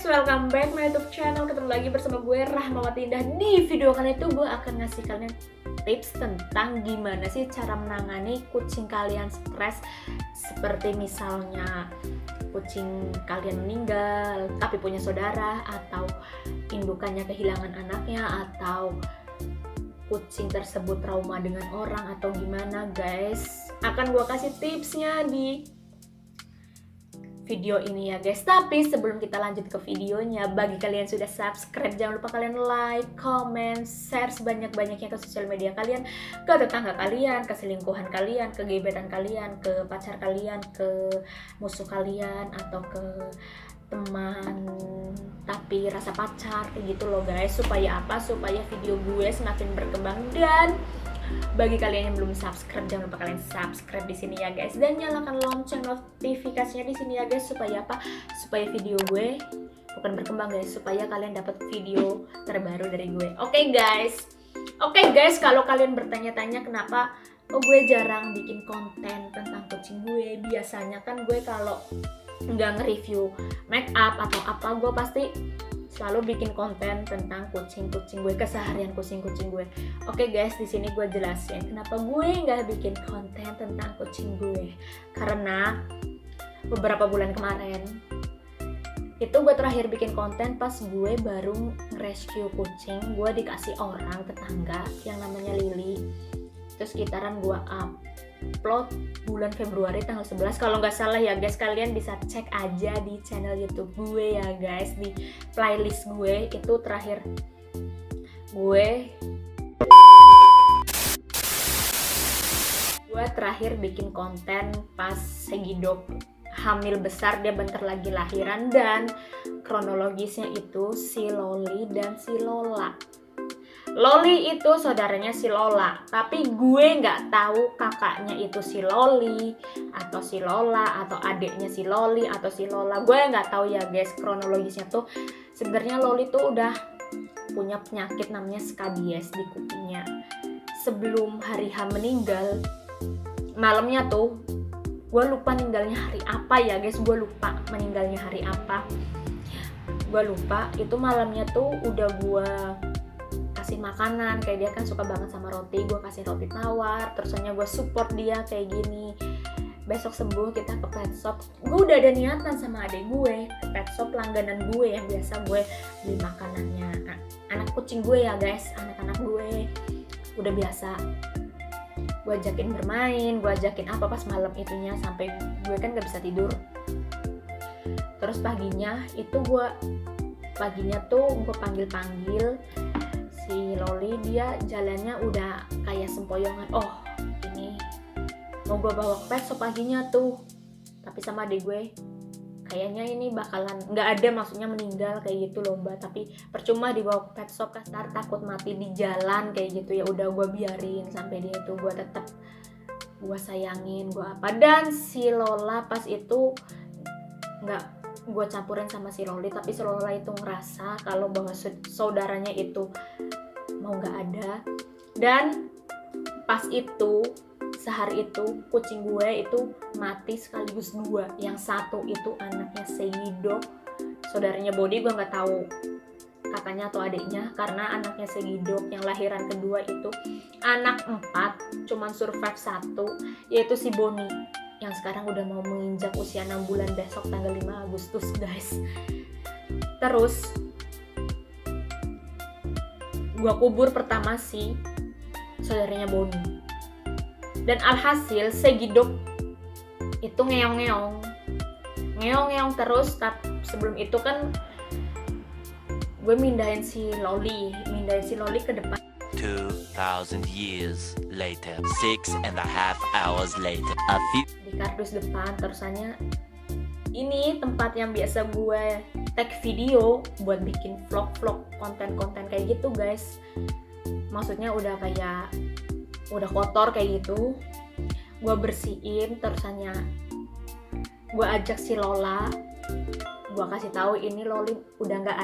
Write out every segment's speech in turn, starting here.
guys, welcome back my YouTube channel. Ketemu lagi bersama gue Rahmawati Indah. Di video kali itu gue akan ngasih kalian tips tentang gimana sih cara menangani kucing kalian stres. Seperti misalnya kucing kalian meninggal tapi punya saudara, atau indukannya kehilangan anaknya, atau kucing tersebut trauma dengan orang, atau gimana guys. Akan gue kasih tipsnya di video ini ya guys. Tapi sebelum kita lanjut ke videonya, bagi kalian yang sudah subscribe, jangan lupa kalian like, comment, share sebanyak-banyaknya ke sosial media kalian, ke tetangga kalian, ke selingkuhan kalian, ke gebetan kalian, ke pacar kalian, ke musuh kalian, atau ke teman tapi rasa pacar, kayak gitu loh guys. Supaya apa? Supaya video gue semakin berkembang. Dan bagi kalian yang belum subscribe, jangan lupa kalian subscribe di sini ya guys, dan nyalakan lonceng notifikasinya di sini ya guys. Supaya apa? Supaya video gue bukan berkembang guys, supaya kalian dapat video terbaru dari gue. Oke guys, kalau kalian bertanya-tanya kenapa gue jarang bikin konten tentang kucing gue. Biasanya kan gue kalau nggak nge-review make up atau apa, gue pasti selalu bikin konten tentang kucing-kucing gue, keseharian kucing-kucing gue. Oke guys, di sini gue jelasin kenapa gue nggak bikin konten tentang kucing gue. Karena beberapa bulan kemarin itu gue terakhir bikin konten pas gue baru rescue kucing. Gue dikasih orang tetangga yang namanya Lily. Terus sekitaran gue upload bulan Februari tanggal 11 kalau nggak salah ya guys. Kalian bisa cek aja di channel YouTube gue ya guys, di playlist gue itu terakhir gue terakhir bikin konten pas Segidok hamil besar, dia bentar lagi lahiran. Dan kronologisnya itu si Loli dan si Lola. Loli itu saudaranya si Lola, tapi gue nggak tahu kakaknya itu si Loli atau si Lola, atau adiknya si Loli atau si Lola. Gue nggak tahu ya guys kronologisnya tuh. Sebenarnya Loli tuh udah punya penyakit namanya skabies di kupingnya. Sebelum hari H meninggal, malamnya tuh gue lupa meninggalnya hari apa ya guys. Gue lupa meninggalnya hari apa. Gue lupa. Itu malamnya tuh udah gue kasih makanan, kayak dia kan suka banget sama roti, gue kasih roti tawar. Terusannya gue support dia kayak gini. Besok sembuh kita ke pet shop. Gue udah ada niatan sama adik gue ke pet shop langganan gue yang biasa gue beli makanannya anak kucing gue ya guys, anak-anak gue. Udah biasa gue ajakin bermain, gue ajakin apa pas malam itunya, sampai gue kan gak bisa tidur. Terus paginya tuh gue panggil si Loli, dia jalannya udah kayak sempoyongan. Oh ini mau gue bawa ke pet shop paginya tuh, tapi sama adik gue kayaknya ini bakalan nggak ada, maksudnya meninggal kayak gitu loh mbak. Tapi percuma dibawa ke pet shop, kan takut mati di jalan kayak gitu. Ya udah gue biarin sampai dia itu, gue tetap gue sayangin, gue apa. Dan si Lola pas itu nggak gue campurin sama si Loli, tapi si Lola itu ngerasa kalau bahwa saudaranya itu mau nggak ada. Dan pas itu sehari itu kucing gue itu mati sekaligus dua. Yang satu itu anaknya Segidok, saudaranya Body, gue nggak tahu kakaknya atau adiknya, karena anaknya Segidok yang lahiran kedua itu anak 4, cuman survive 1, yaitu si Boni yang sekarang udah mau menginjak usia 6 bulan besok tanggal 5 Agustus guys. Terus gua kubur pertama si saudaranya Boni. Dan alhasil Segidok itu ngeong-ngeong terus. Tapi sebelum itu kan gue mindahin si Loli ke depan. 2000 years later, 6.5 hours later, di kardus depan. Terusannya ini tempat yang biasa gue tag video buat bikin vlog konten-konten kayak gitu guys. Maksudnya udah kotor kayak gitu, gue bersihin. Terusannya gue ajak si Lola, gue kasih tahu ini Loli udah nggak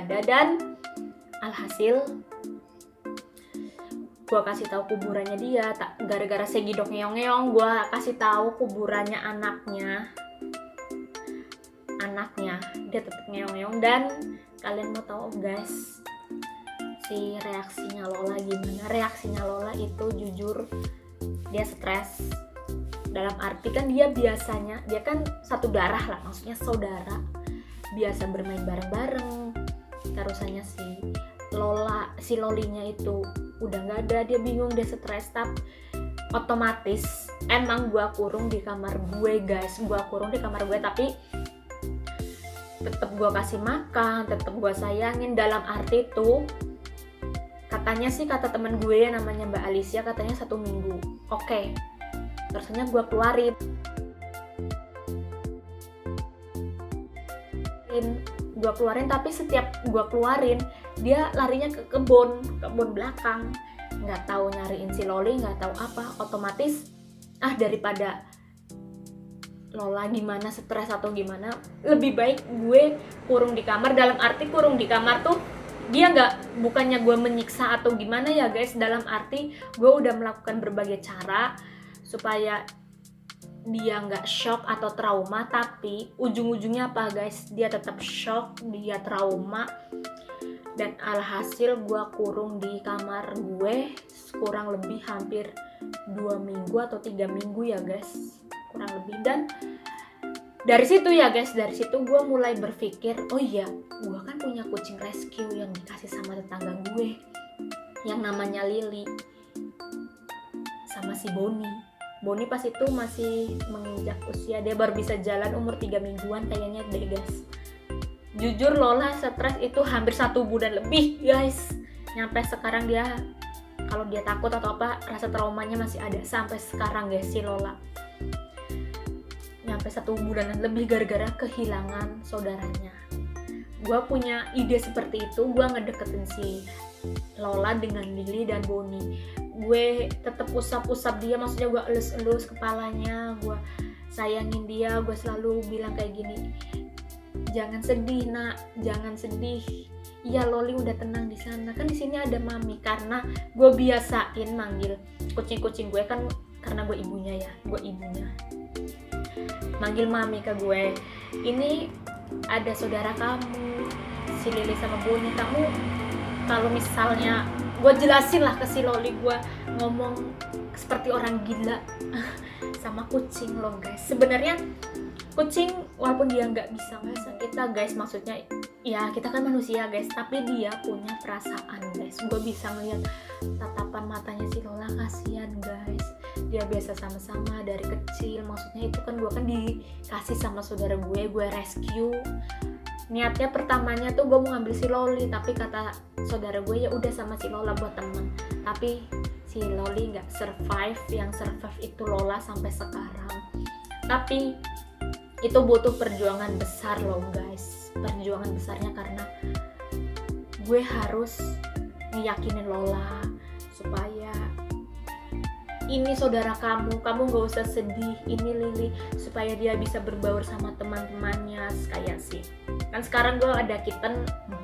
ada. Dan alhasil gue kasih tahu kuburannya dia. Gara-gara Segidok ngeong-ngeong, gue kasih tahu kuburannya anaknya dia tetap ngeong-ngeong. Dan kalian mau tahu guys, si reaksinya Lola gimana? Reaksinya Lola itu jujur dia stres. Dalam arti kan dia biasanya, dia kan satu darah lah, maksudnya saudara, biasa bermain bareng-bareng. Terusannya si Lolinya itu udah nggak ada, dia bingung, dia stres. Tapi otomatis emang gue kurung di kamar gue guys, gue kurung di kamar gue, tapi tetap gue kasih makan, tetap gue sayangin. Dalam arti itu katanya sih, kata temen gue namanya Mbak Alicia, katanya 1 minggu. Oke, terusnya gue keluarin, tapi setiap gue keluarin dia larinya ke kebun belakang, nggak tahu nyariin si Loli, nggak tahu apa. Otomatis daripada Lola gimana stres atau gimana, lebih baik gue kurung di kamar. Dalam arti kurung di kamar tuh dia bukannya gue menyiksa atau gimana ya guys, dalam arti gue udah melakukan berbagai cara supaya dia nggak shock atau trauma, tapi ujung-ujungnya apa guys, dia tetap shock, dia trauma. Dan alhasil gue kurung di kamar gue kurang lebih hampir 2 minggu atau 3 minggu ya guys, kurang lebih. Dan dari situ ya guys, dari situ gue mulai berpikir, oh iya, gue kan punya kucing rescue yang dikasih sama tetangga gue yang namanya Lily sama si Boni pas itu masih menginjak usia, dia baru bisa jalan umur 3 mingguan kayaknya deh guys. Jujur Lola stres itu hampir 1 bulan lebih guys, nyampe sekarang dia kalau dia takut atau apa, rasa traumanya masih ada sampai sekarang guys. Si Lola nyampe 1 bulanan lebih gara-gara kehilangan saudaranya. Gue punya ide seperti itu, gue ngedeketin si Lola dengan Lily dan Boni. Gue tetap usap-usap dia, maksudnya gue elus-elus kepalanya, gue sayangin dia, gue selalu bilang kayak gini, jangan sedih nak, jangan sedih. Iya Loli udah tenang di sana, kan di sini ada mami. Karena gue biasain manggil kucing-kucing gue kan, karena gue ibunya ya, manggil mami ke gue. Ini ada saudara kamu, si Lily sama Boni. Kamu kalau misalnya gue jelasin lah ke si Loli, gue ngomong seperti orang gila sama kucing loh guys. Sebenarnya kucing walaupun dia nggak bisa bahasa kita guys, maksudnya ya kita kan manusia guys, tapi dia punya perasaan guys. Gue bisa ngeliat tatapan matanya si Lola, kasihan guys, dia biasa sama-sama dari kecil. Maksudnya itu kan gue kan dikasih sama saudara gue rescue. Niatnya pertamanya tuh gue mau ngambil si Loli, tapi kata saudara gue ya udah sama si Lola buat temen. Tapi si Loli nggak survive, yang survive itu Lola sampai sekarang. Tapi itu butuh perjuangan besar loh guys. Perjuangan besarnya karena gue harus ngeyakinin Lola supaya ini saudara kamu gak usah sedih, ini Lily, supaya dia bisa berbaur sama teman-temannya kayak sih. Kan sekarang gue ada kitten 4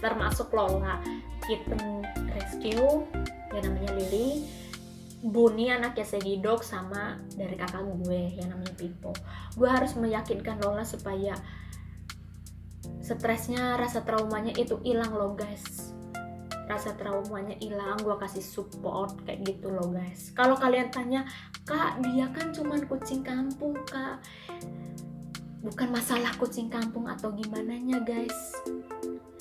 termasuk Lola, kitten rescue yang namanya Lily, Boni anaknya Segidok, sama dari kakak gue yang namanya Pipo. Gue harus meyakinkan Lola supaya stresnya, rasa traumanya itu hilang loh guys. Rasa traumanya hilang, gue kasih support kayak gitu loh guys. Kalau kalian tanya, kak dia kan cuman kucing kampung kak, bukan masalah kucing kampung atau gimana nya guys.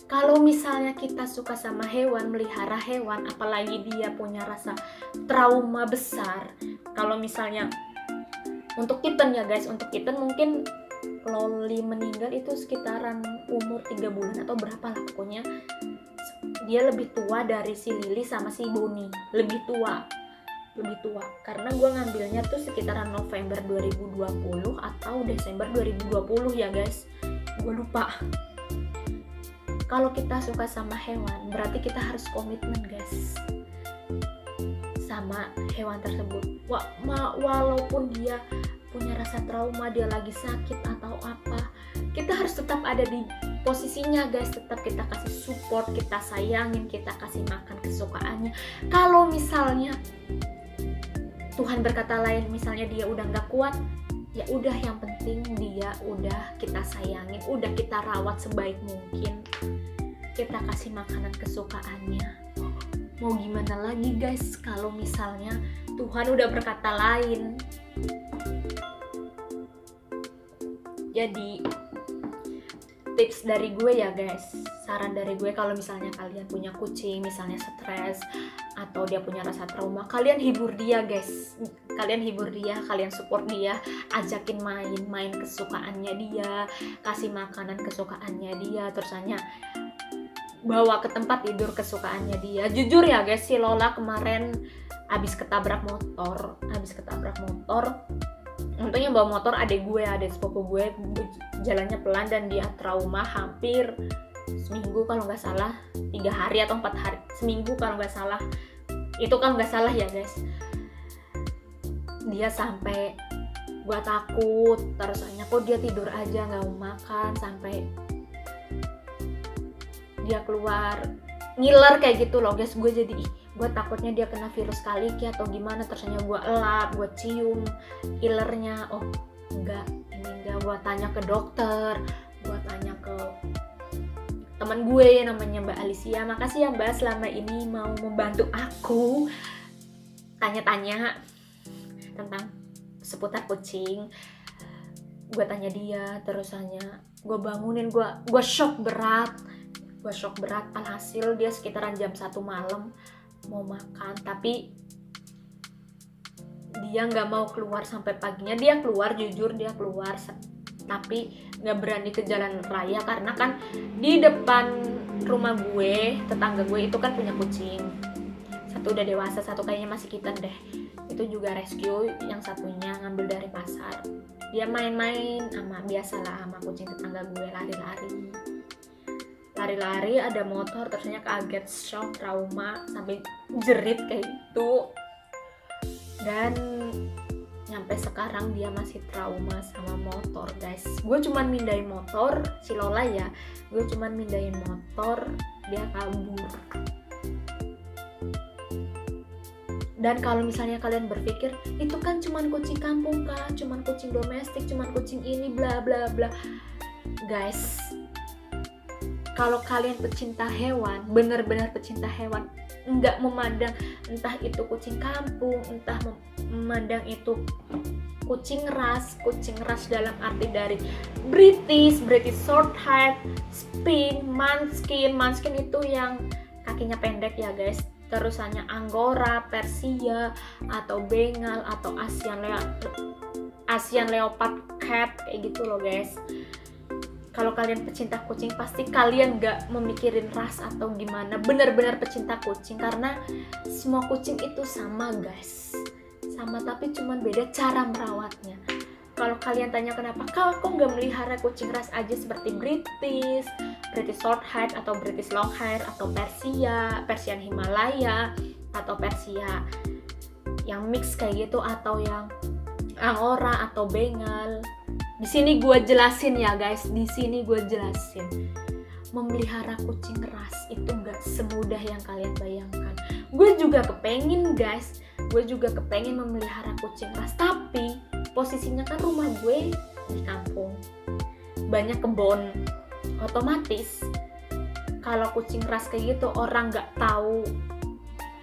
Kalau misalnya kita suka sama hewan, melihara hewan, apalagi dia punya rasa trauma besar. Kalau misalnya untuk kitten ya guys, untuk kitten mungkin Loli meninggal itu sekitaran umur 3 bulan atau berapa lah pokoknya. Dia lebih tua dari si Lily sama si Boni, lebih tua. Karena gue ngambilnya tuh sekitaran November 2020 atau Desember 2020 ya guys, gue lupa. Kalau kita suka sama hewan, berarti kita harus komitmen guys sama hewan tersebut. Walaupun dia punya rasa trauma, dia lagi sakit atau apa, kita harus tetap ada di posisinya guys. Tetap kita kasih support, kita sayangin, kita kasih makan kesukaannya. Kalau misalnya Tuhan berkata lain, misalnya dia udah gak kuat, ya udah, yang penting dia udah kita sayangin, udah kita rawat sebaik mungkin, kita kasih makanan kesukaannya. Mau gimana lagi guys kalau misalnya Tuhan udah berkata lain. Jadi tips dari gue ya guys, saran dari gue, kalau misalnya kalian punya kucing misalnya stres atau dia punya rasa trauma, kalian hibur dia guys, kalian hibur dia, kalian support dia, ajakin main kesukaannya dia, kasih makanan kesukaannya dia, terus hanya bawa ke tempat tidur kesukaannya dia. Jujur ya guys, si Lola kemarin abis ketabrak motor. Untungnya bawa motor adek sepupu gue, jalannya pelan dan dia trauma hampir seminggu kalau nggak salah, 3 hari atau 4 hari, seminggu kalau nggak salah, itu kalau nggak salah ya guys. Dia sampai gue takut, terus hanya kok dia tidur aja nggak mau makan, sampai dia keluar ngiler kayak gitu loh guys. Gue jadi gue takutnya dia kena virus kaliki atau gimana, tersanya gue elap, gue cium ilernya, oh enggak, gue tanya ke dokter, gue tanya ke teman gue namanya Mbak Alicia, makasih ya Mbak selama ini mau membantu aku tanya-tanya tentang seputar kucing. Gue tanya dia, terus hanya gue bangunin, gue shock berat, alhasil dia sekitaran jam 1 malam mau makan, tapi dia nggak mau keluar sampai paginya. Dia keluar, jujur dia keluar, tapi nggak berani ke jalan raya karena kan di depan rumah gue, tetangga gue itu kan punya kucing, satu udah dewasa, satu kayaknya masih kitten deh, itu juga rescue, yang satunya ngambil dari pasar. Dia main-main biasalah sama kucing tetangga gue, lari-lari ada motor, terusnya kaget, shock, trauma, sampai jerit kayak gitu. Dan nyampe sekarang dia masih trauma sama motor guys. Gue cuman mindahin motor, si Lola ya, gue cuman mindahin motor, dia kabur. Dan kalau misalnya kalian berpikir itu kan cuman kucing kampung kah, cuman kucing domestik, cuman kucing ini bla bla bla, guys, kalau kalian pecinta hewan, benar-benar pecinta hewan, nggak memandang entah itu kucing kampung, entah memandang itu kucing ras dalam arti dari British Shorthair, Sphinx, Manskin itu yang kakinya pendek ya guys, terus hanya Angora, Persia, atau Bengal, atau Asian Leopard Cat kayak gitu loh guys. Kalau kalian pecinta kucing pasti kalian gak memikirin ras atau gimana, benar-benar pecinta kucing, karena semua kucing itu sama guys, sama, tapi cuman beda cara merawatnya. Kalau kalian tanya kenapa kok gak melihara kucing ras aja seperti British Shorthair atau British Longhair atau Persian Himalaya atau Persia yang mix kayak gitu, atau yang Angora atau Bengal. Di sini gue jelasin ya guys, memelihara kucing ras itu nggak semudah yang kalian bayangkan. Gue juga kepengen guys, memelihara kucing ras, tapi posisinya kan rumah gue di kampung, banyak kebun, otomatis kalau kucing ras kayak gitu orang nggak tahu,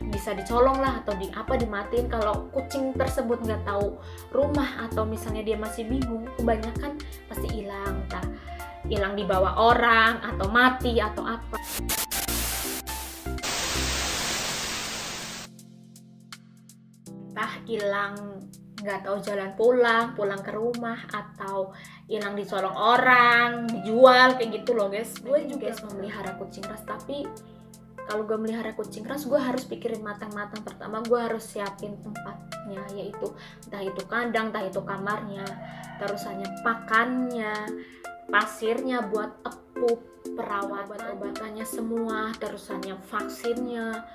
bisa dicolong lah atau dimatiin. Kalau kucing tersebut nggak tahu rumah atau misalnya dia masih bingung, kebanyakan pasti hilang, entah hilang dibawa orang atau mati atau apa. Entah hilang nggak tahu jalan pulang ke rumah, atau hilang dicolong orang, dijual kayak gitu loh guys. Gue juga memelihara kucing ras, tapi kalau gue melihara kucing ras, gue harus pikirin matang-matang. Pertama, gue harus siapin tempatnya, yaitu entah itu kandang, entah itu kamarnya, terus hanya pakannya, pasirnya buat pup, perawat, obat-obatannya semua, terus hanya vaksinnya.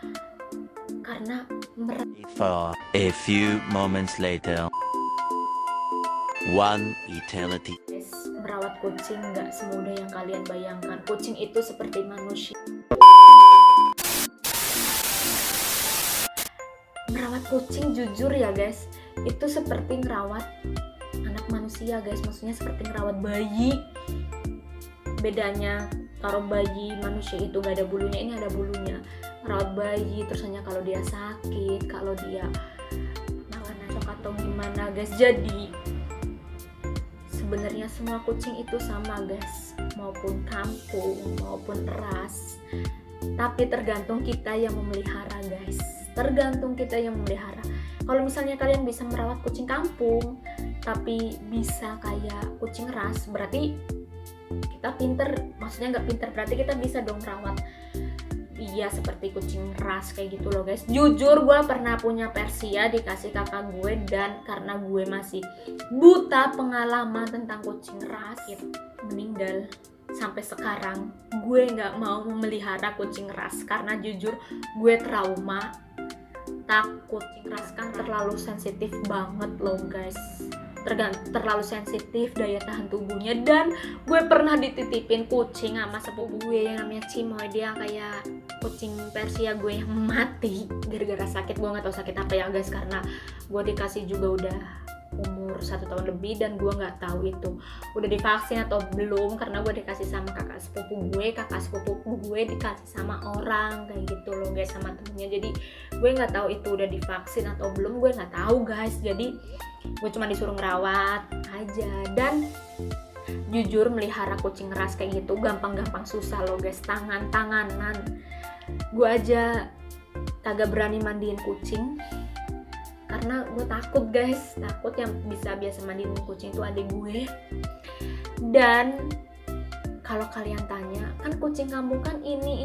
Karena For a few moments later, one eternity. Merawat kucing nggak semudah yang kalian bayangkan. Kucing itu seperti manusia. Merawat kucing jujur ya guys, itu seperti ngerawat anak manusia guys, maksudnya seperti ngerawat bayi. Bedanya kalau bayi manusia itu gak ada bulunya, ini ada bulunya. Ngerawat bayi terus hanya kalau dia sakit, kalau dia makan acok atau gimana guys. Jadi sebenarnya semua kucing itu sama guys, maupun kampung maupun ras, tapi tergantung kita yang memelihara guys, tergantung kita yang memelihara. Kalau misalnya kalian bisa merawat kucing kampung tapi bisa kayak kucing ras, berarti kita pinter. Maksudnya nggak pinter, berarti kita bisa dong merawat iya seperti kucing ras kayak gitu loh guys. Jujur gue pernah punya Persia dikasih kakak gue, dan karena gue masih buta pengalaman tentang kucing ras, meninggal. Sampai sekarang gue nggak mau memelihara kucing ras karena jujur gue trauma, takut. Kucing ras kan terlalu sensitif banget loh guys, terlalu sensitif daya tahan tubuhnya. Dan gue pernah dititipin kucing sama sepupu gue yang namanya Cimoy, dia kayak kucing Persia gue yang mati gara-gara sakit. Gue nggak tahu sakit apa ya guys, karena gue dikasih juga udah umur 1 tahun lebih, dan gue nggak tahu itu udah divaksin atau belum, karena gue dikasih sama kakak sepupu gue dikasih sama orang kayak gitu loh guys, sama temennya. Jadi gue nggak tahu itu udah divaksin atau belum, gue nggak tahu guys. Jadi gue cuma disuruh ngerawat aja. Dan jujur melihara kucing ras kayak gitu gampang-gampang susah loh guys, tanganan. Gue aja kagak berani mandiin kucing karena gue takut guys, takut yang biasa mandiin kucing itu adik gue. Dan kalau kalian tanya, kan kucing kampung kan ini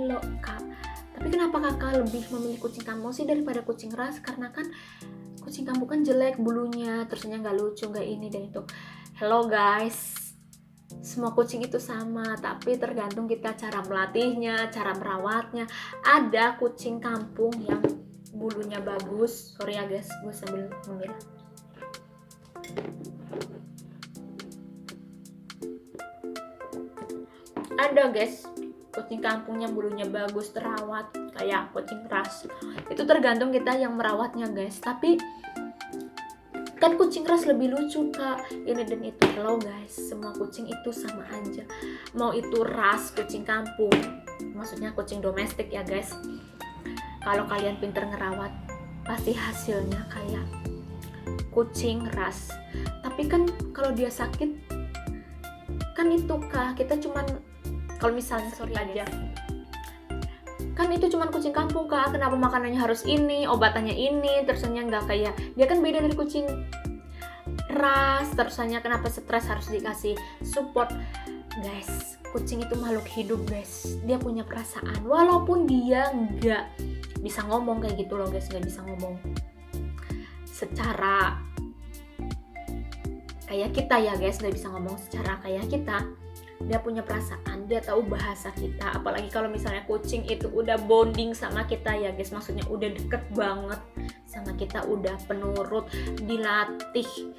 loh kak, tapi kenapa kakak lebih memilih kucing kampung sih daripada kucing ras? Karena kan kucing kampung kan jelek bulunya, terusnya nggak lucu, nggak ini dan itu. Hello guys, semua kucing itu sama, tapi tergantung kita cara melatihnya, cara merawatnya. Ada kucing kampung yang bulunya bagus. Sorry ya guys, gue sambil ngemil. Ada guys kucing kampungnya bulunya bagus, terawat kayak kucing ras. Itu tergantung kita yang merawatnya guys. Tapi kan kucing ras lebih lucu kak, ini dan itu. Hello guys, semua kucing itu sama aja, mau itu ras kucing kampung, maksudnya kucing domestik ya guys. Kalau kalian pinter ngerawat, pasti hasilnya kayak kucing ras. Tapi kan kalau dia sakit, kan itu kak, kita cuman, kalau misalnya sorry aja, kan itu cuman kucing kampung kak, kenapa makanannya harus ini, obatannya ini, terusannya nggak kayak, dia kan beda dari kucing ras, terusannya kenapa stres harus dikasih support. Guys, kucing itu makhluk hidup guys, dia punya perasaan, walaupun dia nggak bisa ngomong kayak gitu loh guys, nggak bisa ngomong secara kayak kita ya guys, nggak bisa ngomong secara kayak kita. Dia punya perasaan, dia tahu bahasa kita. Apalagi kalau misalnya kucing itu udah bonding sama kita ya guys, maksudnya udah deket banget sama kita, udah penurut, dilatih,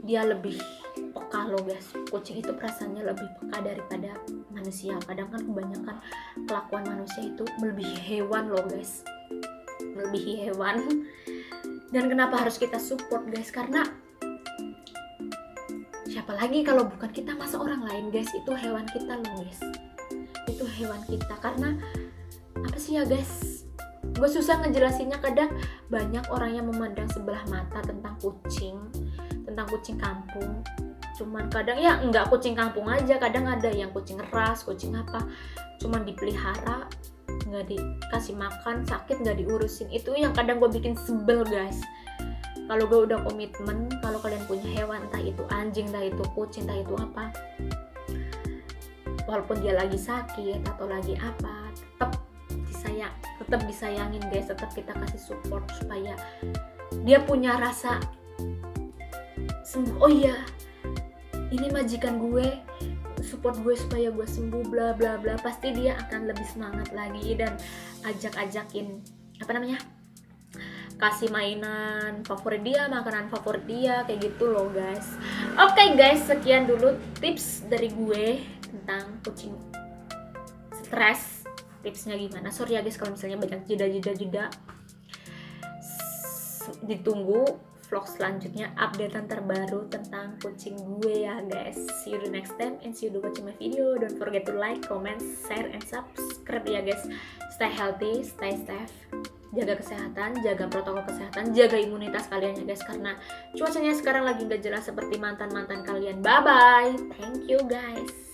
dia lebih peka loh guys. Kucing itu perasaannya lebih peka daripada manusia. Kadang kan kebanyakan kelakuan manusia itu melebihi hewan loh guys, melebihi hewan. Dan kenapa harus kita support guys? Karena siapa lagi kalau bukan kita, masa orang lain guys? Itu hewan kita loh guys, itu hewan kita. Karena apa sih ya guys, gue susah ngejelasinnya. Kadang banyak orang yang memandang sebelah mata tentang kucing kampung. Cuman kadang ya nggak kucing kampung aja, kadang ada yang kucing ras, kucing apa, cuman dipelihara, nggak dikasih makan, sakit nggak diurusin. Itu yang kadang gue bikin sebel guys. Kalau gue udah komitmen, kalau kalian punya hewan, entah itu anjing, entah itu kucing, entah itu apa, walaupun dia lagi sakit atau lagi apa, tetap disayangin guys, tetap kita kasih support supaya dia punya rasa sembuh. Oh iya, ini majikan gue, support gue supaya gue sembuh, bla bla bla. Pasti dia akan lebih semangat lagi dan ajakin kasih mainan favorit dia, makanan favorit dia, kayak gitu loh guys. Oke guys, sekian dulu tips dari gue tentang kucing stres. Tipsnya gimana? Sorry ya guys kalau misalnya banyak jeda. Ditunggu vlog selanjutnya, updatean terbaru tentang kucing gue ya guys. See you the next time and see you do watching my video. Don't forget to like, comment, share, and subscribe ya guys. Stay healthy, stay safe, jaga kesehatan, jaga protokol kesehatan, jaga imunitas kalian ya guys, karena cuacanya sekarang lagi nggak jelas seperti mantan-mantan kalian. Bye bye, thank you guys.